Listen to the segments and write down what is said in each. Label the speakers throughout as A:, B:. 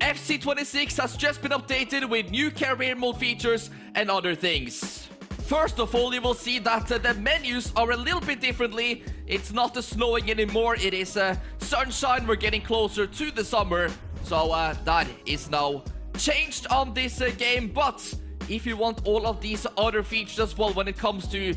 A: FC26 has just been updated with new career mode features and other things. First of all, you will see that the menus are a little bit differently. It's not snowing anymore, it is sunshine. We're getting closer to the summer, so that is now changed on this game. But if you want all of these other features as well when it comes to,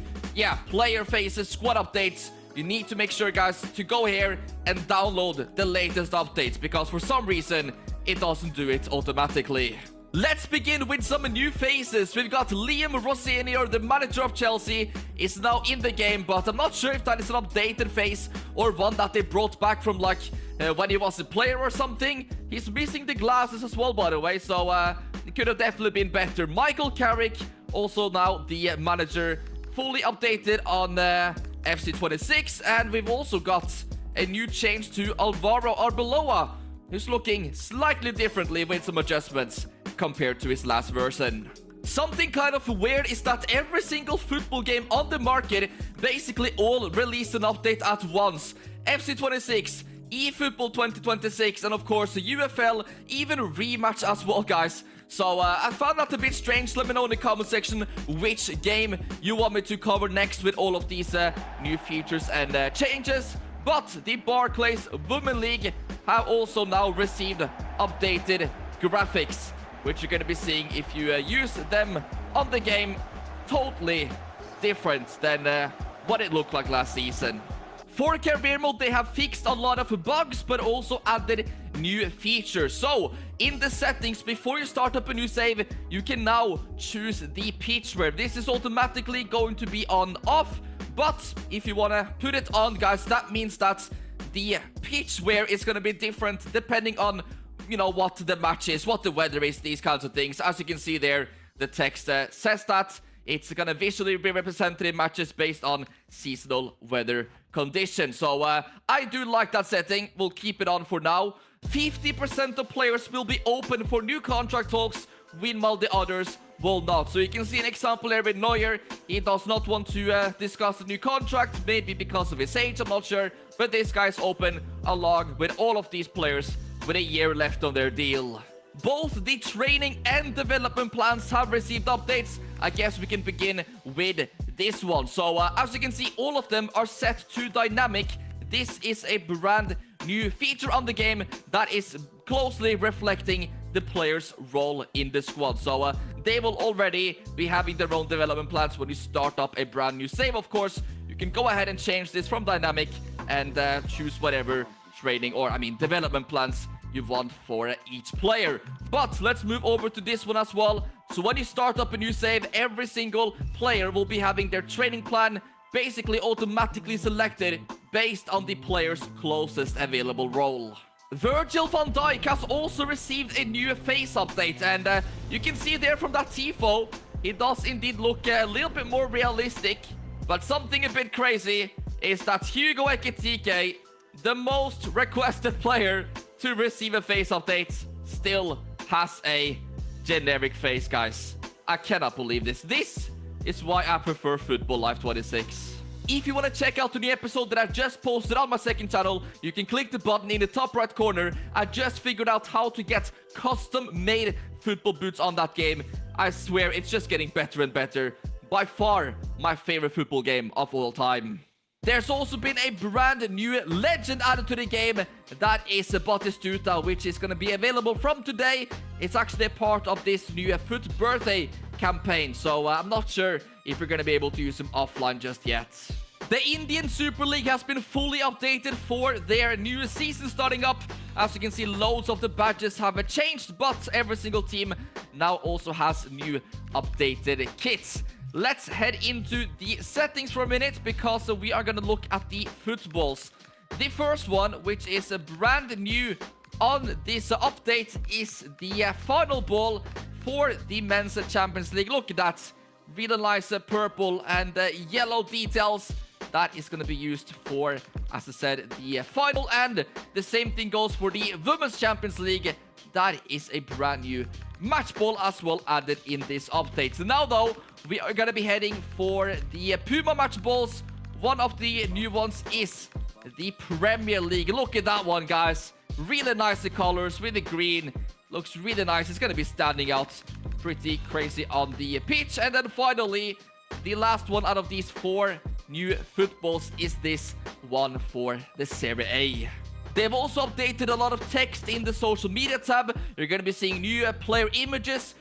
A: player faces, squad updates, you need to make sure, guys, to go here and download the latest updates, because for some reason, it doesn't do it automatically. Let's begin with some new faces. We've got Liam Rosenior, the manager of Chelsea, is now in the game, but I'm not sure if that is an updated face or one that they brought back from like when he was a player or something. He's missing the glasses as well, by the way, so it could have definitely been better. Michael Carrick, also now the manager, fully updated on FC26, and we've also got a new change to Alvaro Arbeloa, who's looking slightly differently with some adjustments compared to his last version. Something kind of weird is that every single football game on the market basically all released an update at once. FC26, eFootball 2026, and of course the UFL, even Rematch as well, guys. So I found that a bit strange. Let me know in the comment section which game you want me to cover next with all of these new features and changes. But the Barclays Women League have also now received updated graphics, which you're going to be seeing if you use them on the game. Totally different than what it looked like last season. For career mode, they have fixed a lot of bugs, but also added new features. So in the settings, before you start up a new save, you can now choose the pitch where this is automatically going to be on off. But if you want to put it on, guys, that means that the pitch wear is going to be different depending on, you know, what the match is, what the weather is, these kinds of things. As you can see there, the text says that it's going to visually be represented in matches based on seasonal weather conditions. So I do like that setting. We'll keep it on for now. 50% of players will be open for new contract talks, while the others will not. So you can see an example here with Neuer. He does not want to discuss a new contract, maybe because of his age, I'm not sure. But this guy's open along with all of these players with a year left on their deal. Both the training and development plans have received updates. I guess we can begin with this one. So as you can see, all of them are set to dynamic. This is a brand new feature on the game that is closely reflecting the player's role in the squad. So they will already be having their own development plans when you start up a brand new save. Of course, you can go ahead and change this from dynamic and choose whatever training or, development plans you want for each player. But let's move over to this one as well. So when you start up a new save, every single player will be having their training plan basically automatically selected based on the player's closest available role. Virgil van Dijk has also received a new face update, and you can see there from that tifo, he does indeed look a little bit more realistic. But something a bit crazy is that Hugo Ekitike, the most requested player to receive a face update, still has a generic face, guys. I cannot believe this. This is why I prefer Football Live 26. If you want to check out the new episode that I just posted on my second channel, you can click the button in the top right corner. I just figured out how to get custom-made football boots on that game. I swear, it's just getting better and better. By far, my favorite football game of all time. There's also been a brand new legend added to the game. That is Batistuta, which is going to be available from today. It's actually a part of this new Foot Birthday campaign, so I'm not sure if we're going to be able to use him offline just yet. The Indian Super League has been fully updated for their new season starting up. As you can see, loads of the badges have changed, but every single team now also has new updated kits. Let's head into the settings for a minute, because we are going to look at the footballs. The first one, which is brand new on this update, is the final ball for the Men's Champions League. Look at that. Really nice purple and yellow details. That is going to be used for, as I said, the final. And the same thing goes for the Women's Champions League. That is a brand new match ball as well added in this update. So now, though, we are going to be heading for the Puma match balls. One of the new ones is the Premier League. Look at that one, guys. Really nice colors with the green Looks really nice. It's going to be standing out pretty crazy on the pitch. And then finally, the last one out of these 4 new footballs is this one for the Serie A. They've also updated a lot of text in the social media tab. You're going to be seeing new player images,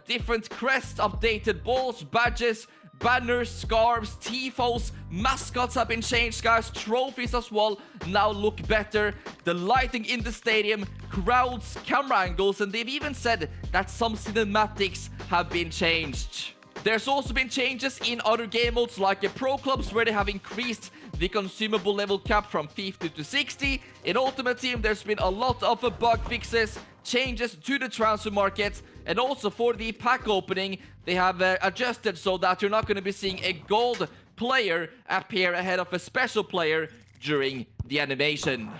A: different crests, updated balls, badges, banners, scarves, tifos, mascots have been changed, guys. Trophies as well now look better. The lighting in the stadium, crowds, camera angles, and they've even said that some cinematics have been changed. There's also been changes in other game modes like Pro Clubs, where they have increased the consumable level cap from 50 to 60. In Ultimate Team, there's been a lot of bug fixes, changes to the transfer market, and also for the pack opening, they have adjusted so that you're not going to be seeing a gold player appear ahead of a special player during the animation.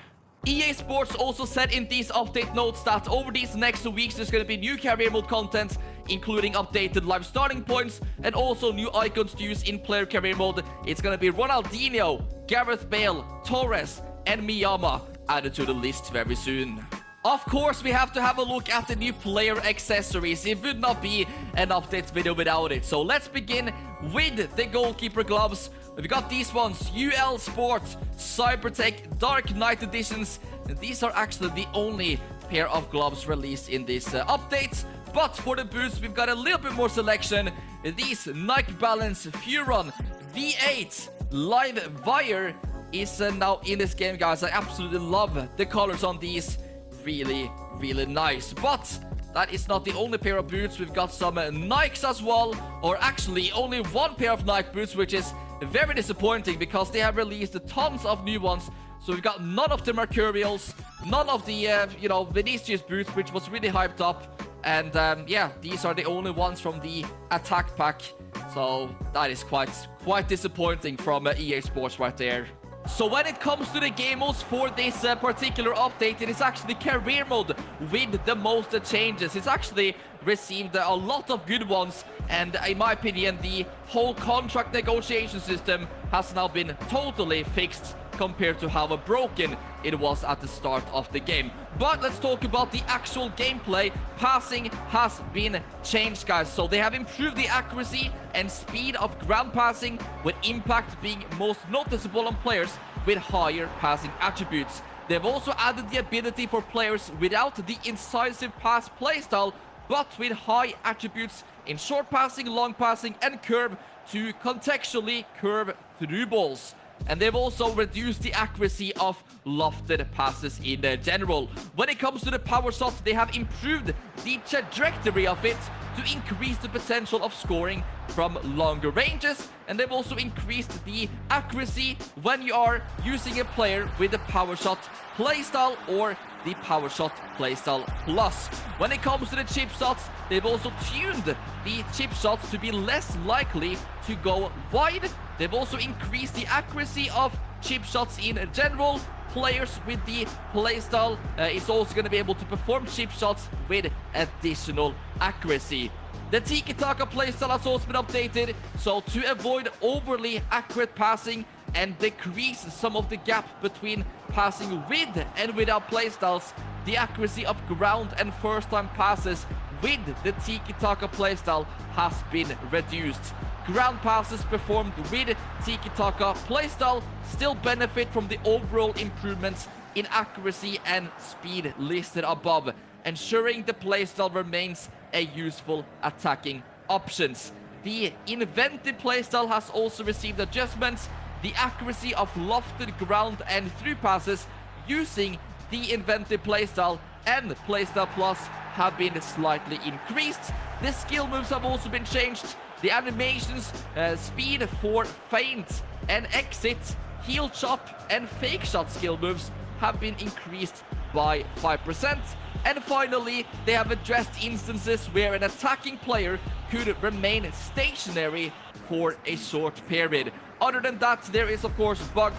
A: EA Sports also said in these update notes that over these next 2 weeks there's going to be new career mode content, including updated live starting points and also new icons to use in player career mode. It's going to be Ronaldinho, Gareth Bale, Torres, and Miyama added to the list very soon. Of course, we have to have a look at the new player accessories. It would not be an update video without it. So let's begin with the goalkeeper gloves. We've got these ones, UL Sport, Cybertech, Dark Knight editions. And these are actually the only pair of gloves released in this update. But for the boots, we've got a little bit more selection. These Nike Balance Furon V8 Live Wire is now in this game, guys. I absolutely love the colors on these. Really, really nice. But that is not the only pair of boots. We've got some Nikes as well, or actually only one pair of Nike boots, which is very disappointing because they have released tons of new ones. So we've got none of the Mercurials, none of the Vinicius boots, which was really hyped up. And yeah, these are the only ones from the attack pack. So that is quite disappointing from EA Sports right there. So when it comes to the game modes for this particular update, it is actually career mode with the most changes. It's actually received a lot of good ones, and in my opinion, the whole contract negotiation system has now been totally fixed compared to how broken it was at the start of the game. But let's talk about the actual gameplay. Passing has been changed, guys. So they have improved the accuracy and speed of ground passing, with impact being most noticeable on players with higher passing attributes. They've also added the ability for players without the incisive pass playstyle, but with high attributes in short passing, long passing, and curve to contextually curve through balls. And they've also reduced the accuracy of lofted passes in general. When it comes to the power shot, they have improved the trajectory of it to increase the potential of scoring from longer ranges. And they've also increased the accuracy when you are using a player with the power shot playstyle or the power shot playstyle plus. When it comes to the chip shots, they've also tuned the chip shots to be less likely to go wide. They've also increased the accuracy of chip shots in general. Players with the playstyle is also going to be able to perform chip shots with additional accuracy. The Tiki-Taka playstyle has also been updated, so to avoid overly accurate passing and decrease some of the gap between passing with and without playstyles, the accuracy of ground and first-time passes with the Tiki-Taka playstyle has been reduced. Ground passes performed with Tiki-Taka playstyle still benefit from the overall improvements in accuracy and speed listed above, ensuring the playstyle remains a useful attacking options. The invented playstyle has also received adjustments. The accuracy of lofted ground and through passes using the invented playstyle and playstyle plus have been slightly increased. The skill moves have also been changed. The animations, speed for feint and exit, heel chop and fake shot skill moves have been increased by 5%. And finally, they have addressed instances where an attacking player could remain stationary for a short period. Other than that, there is of course bug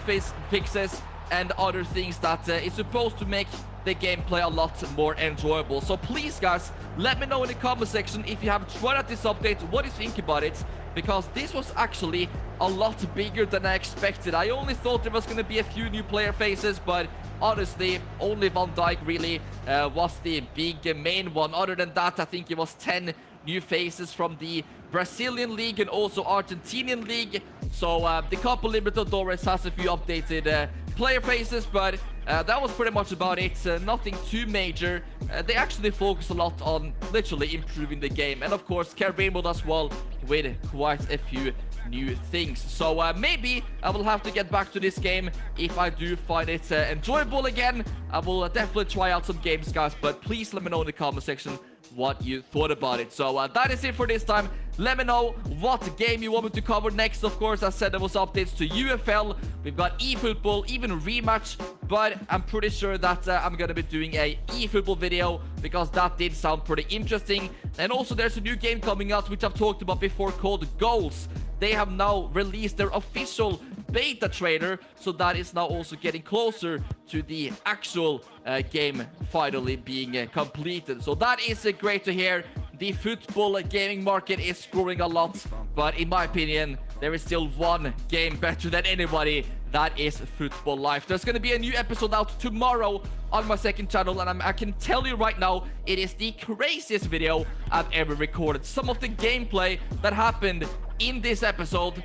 A: fixes and other things that is supposed to make the gameplay a lot more enjoyable. So please, guys, let me know in the comment section if you have tried out this update, what you think about it, because this was actually a lot bigger than I expected. I only thought there was going to be a few new player faces, but honestly, only Van Dijk really was the big main one. Other than that, I think it was 10 new faces from the Brazilian league and also Argentinian league. So the Copa Libertadores has a few updated player faces, but that was pretty much about it. Nothing too major. They actually focus a lot on literally improving the game, and of course Caribbean Mode as well, with quite a few new things. So maybe I will have to get back to this game if I do find it enjoyable again. I will definitely try out some games, guys, but please let me know in the comment section what you thought about it. So that is it for this time. Let me know what game you want me to cover next. Of course, I said there was updates to UFL. We've got eFootball, even rematch, but I'm pretty sure that I'm gonna be doing a eFootball video because that did sound pretty interesting. And also there's a new game coming out which I've talked about before called Goals. They have now released their official beta trailer, so that is now also getting closer to the actual game finally being completed. So that is great to hear. The football gaming market is growing a lot, but in my opinion, there is still one game better than anybody. That is Football Life. There's going to be a new episode out tomorrow on my second channel, and I can tell you right now, it is the craziest video I've ever recorded. Some of the gameplay that happened in this episode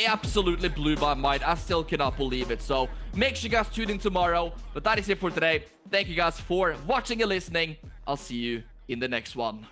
A: absolutely blew my mind. I still cannot believe it. So make sure you guys tune in tomorrow. But that is it for today. Thank you guys for watching and listening. I'll see you in the next one.